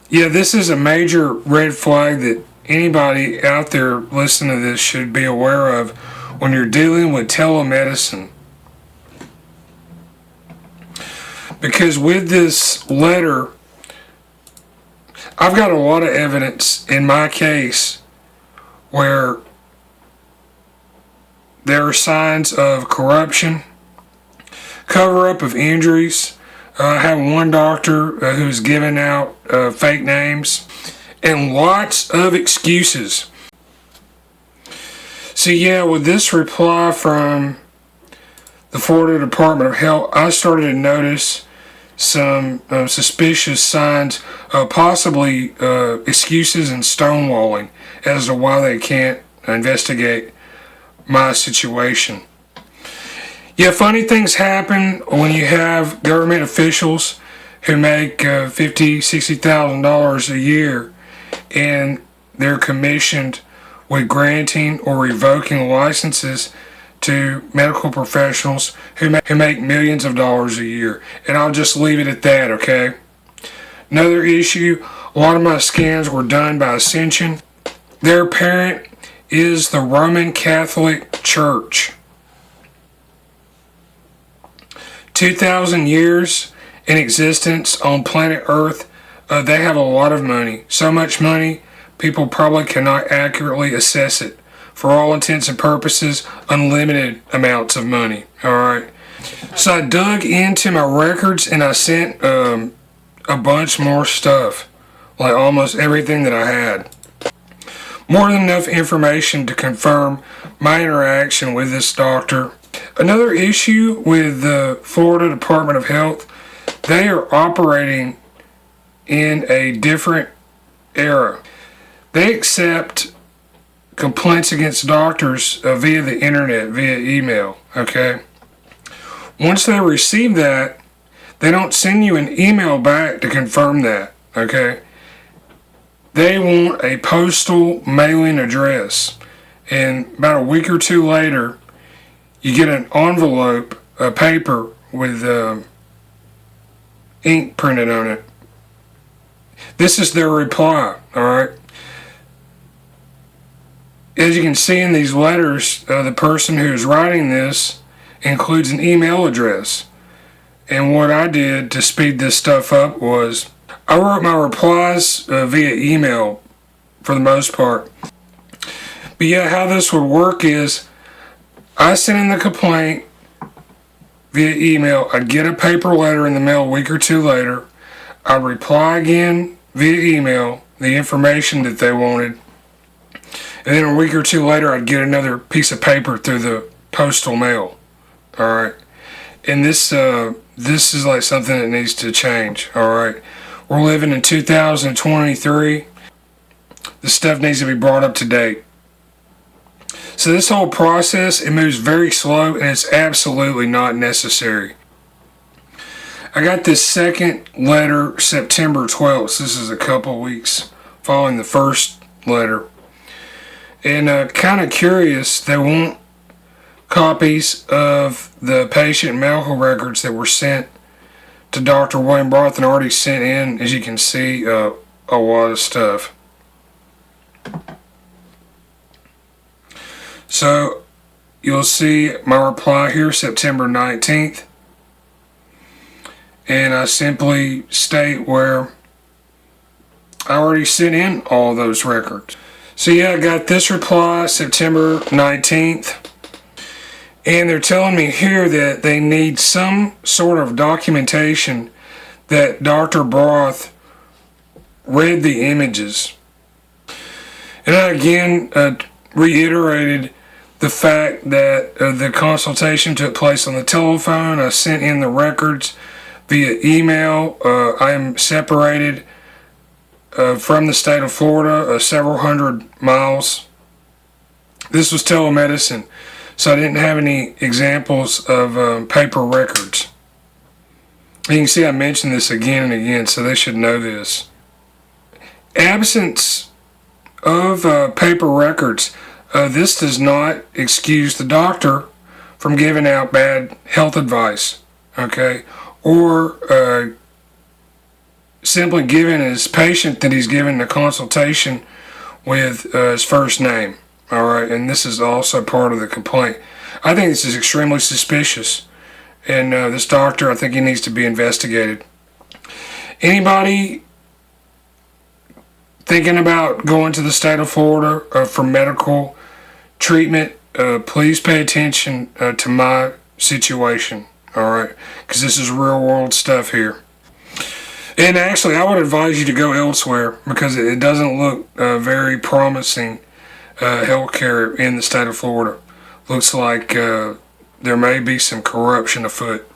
Yeah, this is a major red flag that anybody out there listening to this should be aware of when you're dealing with telemedicine. Because with this letter, I've got a lot of evidence in my case where there are signs of corruption, cover up of injuries. I have one doctor who's giving out fake names and lots of excuses. So, yeah, with this reply from the Florida Department of Health, I started to notice some suspicious signs, possibly excuses and stonewalling as to why they can't investigate my situation. Yeah, funny things happen when you have government officials who make $50,000, $60,000 a year, and they're commissioned with granting or revoking licenses to medical professionals who make millions of dollars a year. And I'll just leave it at that, okay? Another issue, a lot of my scans were done by Ascension. Their parent is the Roman Catholic Church. 2,000 years in existence on planet Earth, they have a lot of money. So much money, people probably cannot accurately assess it. For all intents and purposes, unlimited amounts of money. Alright. So I dug into my records and I sent a bunch more stuff. Like almost everything that I had. More than enough information to confirm my interaction with this doctor. Another issue with the Florida Department of Health, they are operating in a different era. They accept complaints against doctors via the internet, via email, okay? Once they receive that, they don't send you an email back to confirm that, okay? They want a postal mailing address. And about a week or two later, you get an envelope, a paper with ink printed on it. This is their reply, alright? As you can see in these letters, the person who is writing this includes an email address. And what I did to speed this stuff up was I wrote my replies via email for the most part. But yeah, how this would work is I send in the complaint via email. I'd get a paper letter in the mail a week or two later. I'd reply again via email, the information that they wanted. And then a week or two later, I'd get another piece of paper through the postal mail. Alright. And this is like something that needs to change. Alright. We're living in 2023. This stuff needs to be brought up to date. So this whole process, it moves very slow and it's absolutely not necessary. I got this second letter September 12th. This is a couple weeks following the first letter. And kind of curious, they want copies of the patient medical records that were sent to Dr. William Barth and already sent in, as you can see, a lot of stuff. So you'll see my reply here, September 19th. And I simply state where I already sent in all those records. So yeah, I got this reply September 19th. And they're telling me here that they need some sort of documentation that Dr. Barth read the images. And I again reiterated the fact that the consultation took place on the telephone. I sent in the records via email. I am separated from the state of Florida several hundred miles. This was telemedicine, so I didn't have any examples of paper records. You can see I mentioned this again and again, so they should know this. Absence of paper records, this does not excuse the doctor from giving out bad health advice, okay, or simply giving his patient that he's giving the consultation with his first name. All right, and this is also part of the complaint. I think this is extremely suspicious, and this doctor, I think he needs to be investigated. Anybody thinking about going to the state of Florida for medical treatment, please pay attention to my situation, all right? Because this is real world stuff here. And actually, I would advise you to go elsewhere because it doesn't look very promising healthcare in the state of Florida. Looks like there may be some corruption afoot.